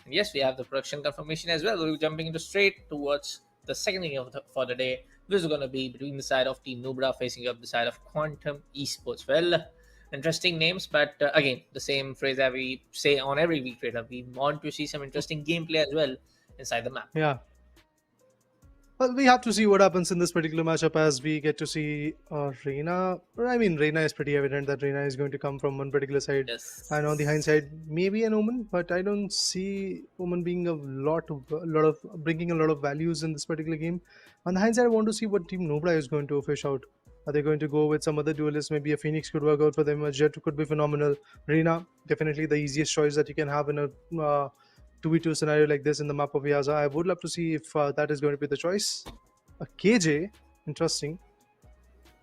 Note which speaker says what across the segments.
Speaker 1: Yes, we have the production confirmation as well. We'll be jumping into straight towards the second game for the day. This is going to be between the side of Team Noobda facing up the side of Quantum Esports. Well, interesting names, but again, the same phrase that we say on every week trader. We want to see some interesting gameplay as well inside the map.
Speaker 2: Yeah. Well, we have to see what happens in this particular matchup as we get to see Reina. I mean, Reina is pretty evident that Reina is going to come from one particular side, and on the
Speaker 1: Yes.
Speaker 2: hindsight, maybe an Omen, but I don't see Omen being a lot of bringing a lot of values in this particular game. On the hindsight, I want to see what Team Nobla is going to fish out. Are they going to go with some other duelist? Maybe a Phoenix could work out for them. A Jet could be phenomenal. Reina, definitely the easiest choice that you can have in a 2v2 scenario like this in the map of Yaza. I would love to see if that is going to be the choice. A KJ, interesting.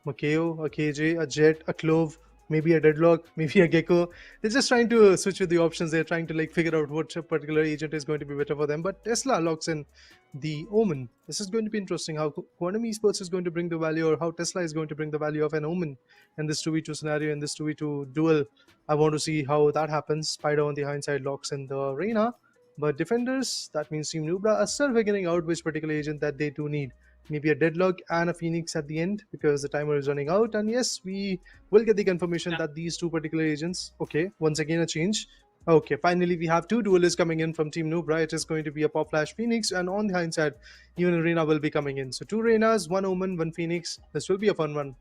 Speaker 2: Makeo, a KJ, a Jet, a Clove, maybe a Deadlock, maybe a Gecko. They're just trying to switch with the options. They're trying to like figure out what particular agent is going to be better for them. But Tesla locks in the Omen. This is going to be interesting. How Quantum Esports is going to bring the value, or how Tesla is going to bring the value of an Omen in this 2v2 scenario, in this 2v2 duel. I want to see how that happens. Spider on the hindsight locks in the arena. But defenders, that means Team Noobda, are still figuring out which particular agent that they do need. Maybe a Deadlock and a Phoenix at the end because the timer is running out. And yes, we will get the confirmation that these two particular agents, okay, once again a change. Okay, finally we have two duelists coming in from Team Noobra. It is going to be a Pop Flash Phoenix, and on the hindsight, even Arena will be coming in. So two Renas, one Omen, one Phoenix. This will be a fun one.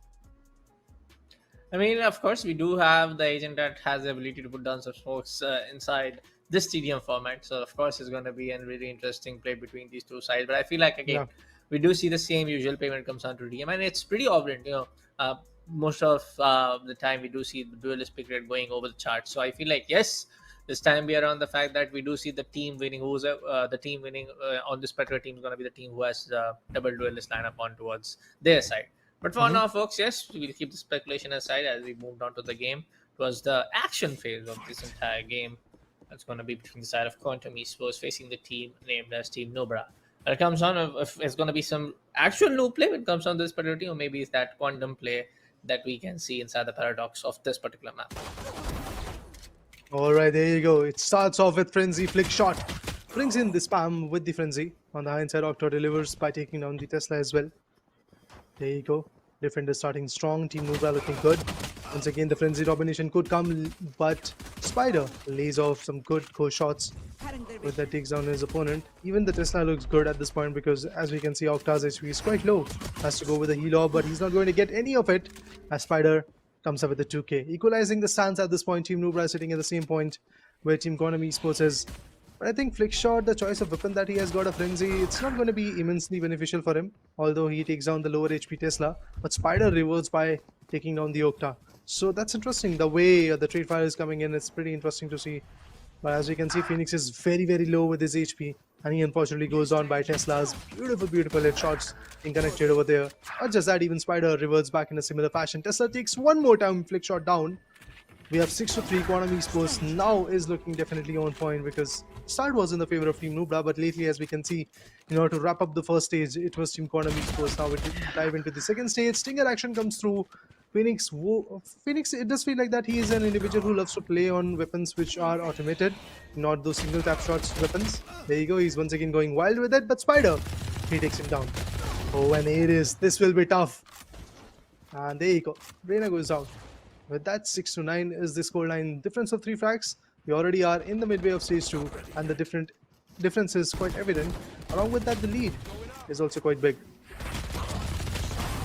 Speaker 1: I mean, of course, we do have the agent that has the ability to put down some smokes inside this TDM format. So, of course, it's going to be a really interesting play between these two sides. But I feel like, again,
Speaker 2: Yeah.
Speaker 1: we do see the same usual play when it comes down to TDM. And it's pretty obvious, most of the time we do see the duelist pick rate going over the chart. So, I feel like, yes, this time we are on the fact that we do see the team winning. The team winning on this particular team is going to be the team who has the double duelist lineup on towards their side. But for
Speaker 2: Hmm.
Speaker 1: now, folks, yes, we'll keep the speculation aside as we moved on to the game. It was the action phase of this entire game. That's going to be between the side of Quantum Esports facing the team named as Team Nobra. When it comes on, if it's going to be some actual new play when it comes on this particular team, or maybe it's that quantum play that we can see inside the paradox of this particular map.
Speaker 2: All right, there you go. It starts off with Frenzy Flick Shot. Brings in the spam with the Frenzy. On the hindsight, Octo delivers by taking down the Tesla as well. There you go. Defender starting strong. Team Nubra looking good. Once again, the frenzy domination could come, but Spider lays off some good core shots with that takes down his opponent. Even the Tesla looks good at this point because, as we can see, Octa's HP is quite low. Has to go with a heal off, but he's not going to get any of it as Spider comes up with the 2K. Equalizing the stance at this point. Team Nubra is sitting at the same point where Team Quantum Esports is. But I think Flickshot, the choice of weapon that he has got, a Frenzy, it's not going to be immensely beneficial for him, although he takes down the lower HP Tesla. But Spider reverts by taking down the Octa. So that's interesting. The way the trade fire is coming in, it's pretty interesting to see. But as we can see, Phoenix is very, very low with his HP. And he unfortunately goes down by Tesla's beautiful, beautiful headshots being connected over there. Not just that, even Spider reverts back in a similar fashion. Tesla takes one more time, Flickshot down. We have 6 to 3. Quantum Esports now is looking definitely on point because start was in the favor of Team Noobla, but lately, as we can see, in order to wrap up the first stage, it was Team Quantum Esports. Now we dive into the second stage. Stinger action comes through. Phoenix, it does feel like that he is an individual who loves to play on weapons which are automated, not those single tap shots weapons. There you go. He's once again going wild with it, but Spider, he takes him down. Oh, and Ares, this will be tough. And there you go. Reina goes down. With that, 6 to 9 is the scoreline difference of 3 frags. We already are in the midway of stage 2, and the difference is quite evident. Along with that, the lead is also quite big.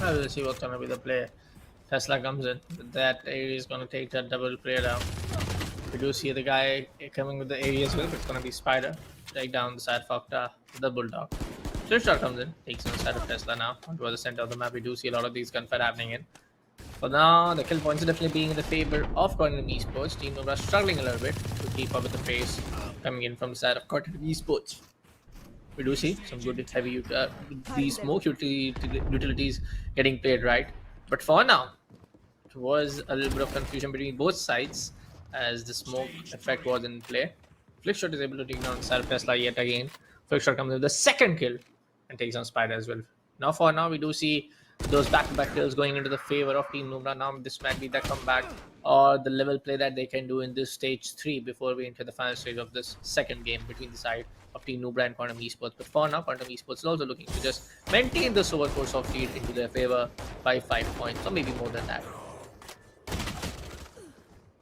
Speaker 1: Now we'll see what's going to be the play. Tesla comes in. That area is going to take that double player down. We do see the guy coming with the area as well, but it's going to be Spider. Take down the side of Octa, the Bulldog. Switchstar comes in, takes on the side of Tesla now. Onto the center of the map, we do see a lot of these gunfight happening in. For now, the kill points are definitely being in the favor of Quantum Esports. Team Nova struggling a little bit to keep up with the pace coming in from the side of Quantum Esports. We do see some good heavy these smoke utilities getting played right. But for now, it was a little bit of confusion between both sides as the smoke effect was in play. Flickshot is able to take down the side of Tesla yet again. Flickshot comes with the second kill and takes on Spider as well. Now, for now, we do see Those back-to-back kills going into the favor of Team Noobda. Now this might be the comeback or the level play that they can do in this stage 3 before we enter the final stage of this second game between the side of Team Noobda and Quantum Esports. But for now, Quantum Esports is also looking to just maintain this overcourse of lead into their favor by 5 points or maybe more than that.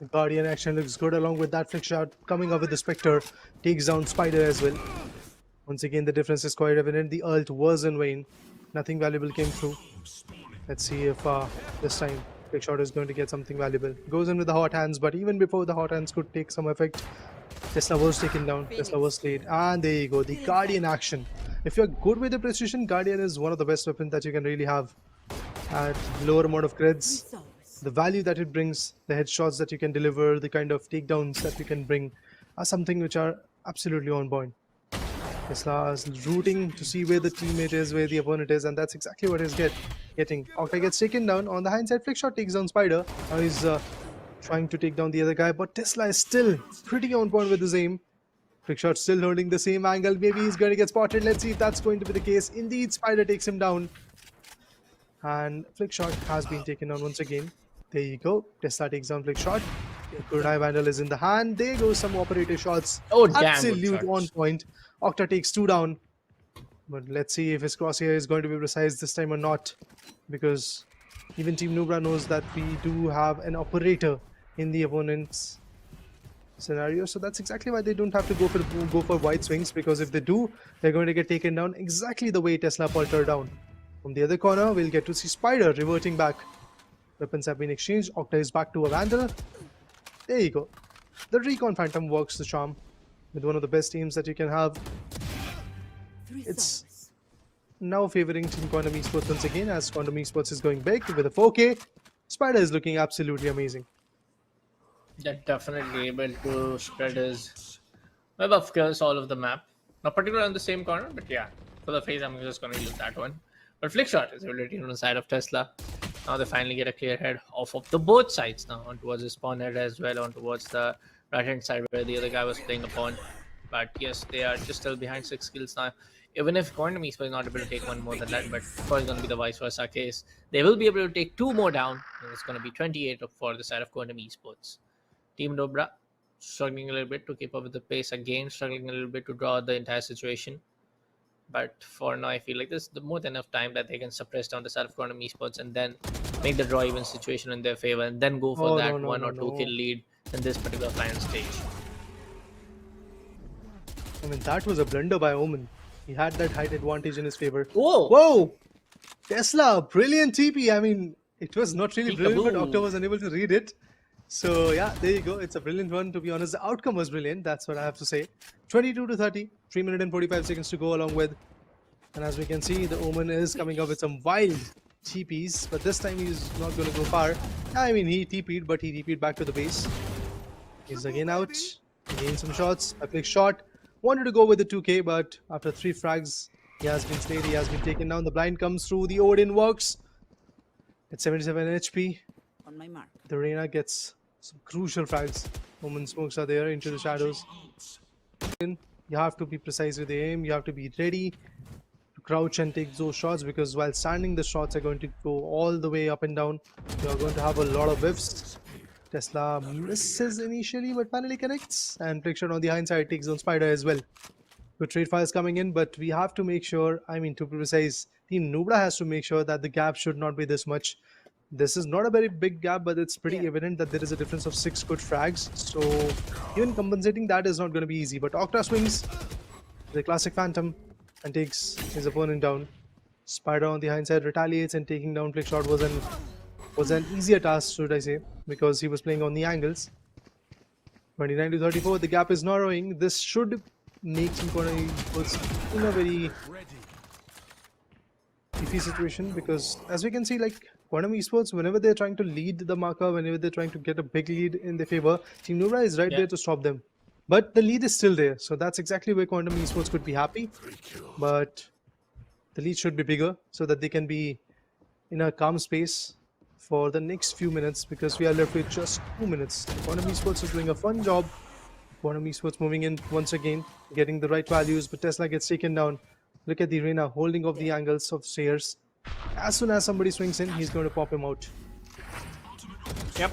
Speaker 2: The Guardian action looks good along with that flick shot coming up with the Spectre. Takes down Spider as well. Once again, the difference is quite evident. The ult was in vain. Nothing valuable came through. Let's see if this time flick shot is going to get something valuable. Goes in with the hot hands, but even before the hot hands could take some effect, Tesla was taken down. Tesla was slayed. And there you go. The Guardian action. If you're good with the precision, Guardian is one of the best weapons that you can really have at lower amount of creds. The value that it brings, the headshots that you can deliver, the kind of takedowns that you can bring are something which are absolutely on point. Tesla is rooting to see where the teammate is, where the opponent is, and that's exactly what he's getting. Octa gets taken down. On the hindsight, flick shot takes down Spider. Now he's trying to take down the other guy, but Tesla is still pretty on point with his aim. Flick shot still holding the same angle. Maybe he's going to get spotted. Let's see if that's going to be the case. Indeed, Spider takes him down. And flick shot has been taken down once again. There you go. Tesla takes down flick shot. Kurdai Vandal is in the hand. There goes some operator shots.
Speaker 1: Oh, damn.
Speaker 2: Absolute on point. Octa takes 2 down. But let's see if his crosshair is going to be precise this time or not. Because even Team Noobda knows that we do have an operator in the opponent's scenario. So that's exactly why they don't have to go for wide swings. Because if they do, they're going to get taken down exactly the way Tesla pulled her down. From the other corner, we'll get to see Spider reverting back. Weapons have been exchanged. Octa is back to a Vandal. There you go. The Recon Phantom works the charm with one of the best teams that you can have. It's now favoring Team Quantum Esports once again as Quantum Esports is going big with a 4K. Spider is looking absolutely amazing.
Speaker 1: They're definitely able to spread his web of kills all over the map. Not particularly on the same corner, but yeah, for the phase, I'm just going to use that one. But flick shot is ability on the side of Tesla. Now they finally get a clear head off of the both sides now, on towards the spawn head as well, on towards the right hand side where the other guy was playing upon. But yes, they are just still behind 6 kills now. Even if Quantum Esports is not able to take one more than that, but of course it's going to be the vice versa case. They will be able to take 2 more down, and it's going to be 28 for the side of Quantum Esports. Team Noobda struggling a little bit to keep up with the pace again, struggling a little bit to draw the entire situation. But for now, I feel like this is more than enough time that they can suppress down the side of Quantum Esports and then make the draw even situation in their favor and then go for that 1 or 2 kill lead in this particular final stage.
Speaker 2: I mean, that was a blunder by Omen. He had that height advantage in his favor.
Speaker 1: Whoa!
Speaker 2: Whoa! Tesla, brilliant TP. I mean, it was not really brilliant, but Octa was unable to read it. So yeah, there you go. It's a brilliant one, to be honest. The outcome was brilliant. That's what I have to say. 22 to 30, 3 minutes and 45 seconds to go along with. And as we can see, the Omen is coming up with some wild TPs, but this time he's not going to go far. I mean, he TP'd, but he TP'd back to the base. He's again out. He gained some shots. A quick shot. Wanted to go with the 2K, but after 3 frags, he has been slayed. He has been taken down. The blind comes through. The Odin works. It's 77 HP.
Speaker 3: On my mark.
Speaker 2: The Reyna gets some crucial frags. Omen smokes are there into the shadows. You have to be precise with the aim. You have to be ready to crouch and take those shots, because while standing, the shots are going to go all the way up and down. You are going to have a lot of whiffs. Tesla misses initially, but finally connects. And flick shot on the hindsight takes on Spider as well. Good trade fires coming in, but we have to make sure, I mean, to be precise, Team Noobda has to make sure that the gap should not be this much. This is not a very big gap, but it's pretty evident that there is a difference of 6 good frags. So even compensating that is not going to be easy. But Octa swings the classic Phantom and takes his opponent down. Spider on the hindsight retaliates, and taking down flick shot was an easier task, should I say, because he was playing on the angles. 29 to 34, the gap is narrowing. This should make Team Quantum Esports in a very iffy situation, because as we can see, like, Quantum Esports, whenever they're trying to lead the marker, whenever they're trying to get a big lead in their favor, Team Noobda is right there to stop them. But the lead is still there, so that's exactly where Quantum Esports could be happy. But the lead should be bigger so that they can be in a calm space for the next few minutes, because we are left with just 2 minutes. Quantum Esports is doing a fun job. Quantum Esports moving in once again, getting the right values, but Tesla gets taken down. Look at the Reyna holding off the angles of stairs. As soon as somebody swings in, he's going to pop him out.
Speaker 1: Yep.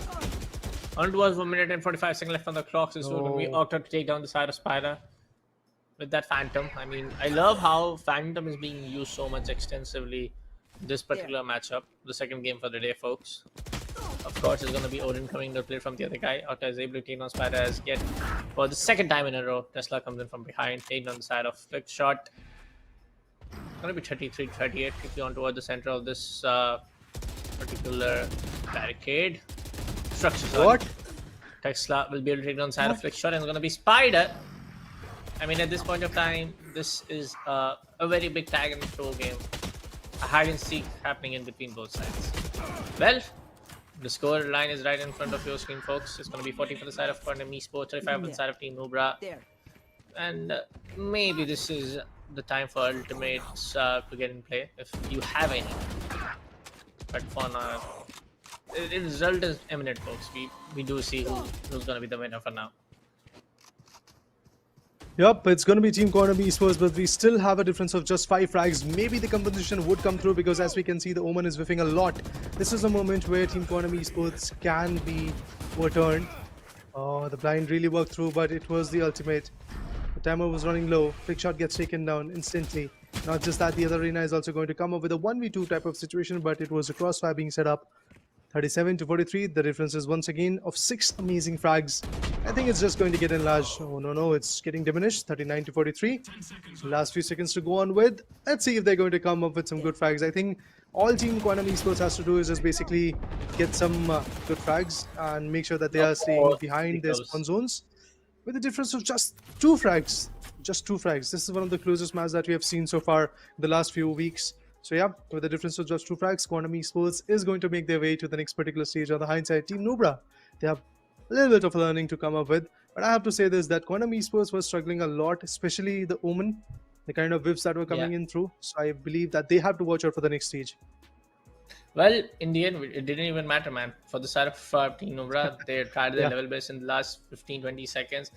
Speaker 1: Only was 1 minute and 45 seconds left on the clock. So this was going to be
Speaker 2: No.
Speaker 1: Octa to take down the side of Spider with that Phantom. I mean, I love how Phantom is being used so much extensively in this particular matchup. The second game for the day, folks. Of course, it's going to be Odin coming to play from the other guy. Octa is able to take down Spider as yet for the second time in a row. Tesla comes in from behind, taking on the side of flick shot. Going to be 33-38. Quickly on toward the center of this particular barricade. Structure.
Speaker 2: What?
Speaker 1: Tesla will be able to take down the side of flick shot, and it's going to be Spider. I mean, at this point of time, this is a very big tag in the throw game. A hide and seek happening in between both sides. Well, the score line is right in front of your screen, folks. It's going to be 40 for the side of Quantum Esports, 35 for the side of Team Noobda. And maybe this is the time for ultimates to get in play, if you have any. But for now, the result is imminent, folks. We do see who's going to be the winner for now.
Speaker 2: Yup, it's going to be Team Quantum Esports, but we still have a difference of just 5 frags. Maybe the competition would come through because as we can see, the Omen is whiffing a lot. This is a moment where Team Quantum Esports can be overturned. Oh, the blind really worked through, but it was the ultimate. The timer was running low. Flick shot gets taken down instantly. Not just that, the other arena is also going to come up with a 1v2 type of situation, but it was a crossfire being set up. 37-43, the difference is once again of 6 amazing frags. I think it's just going to get enlarged. Oh no, it's getting diminished. 39-43. Last few seconds to go on with. Let's see if they're going to come up with some good frags. I think all Team Quantum Esports has to do is just basically get some good frags and make sure that they are staying behind their spawn zones. With a difference of just 2 frags. Just 2 frags. This is one of the closest matches that we have seen so far in the last few weeks. So yeah, with a difference of just 2 frags, Quantum Esports is going to make their way to the next particular stage. On the hindsight, Team Noobda, they have a little bit of learning to come up with. But I have to say this, that Quantum Esports was struggling a lot, especially the Omen, the kind of whiffs that were coming in through. So I believe that they have to watch out for the next stage.
Speaker 1: Well, in the end, it didn't even matter, man. For the side of Team Noobda, they tried their level best in the last 15-20 seconds.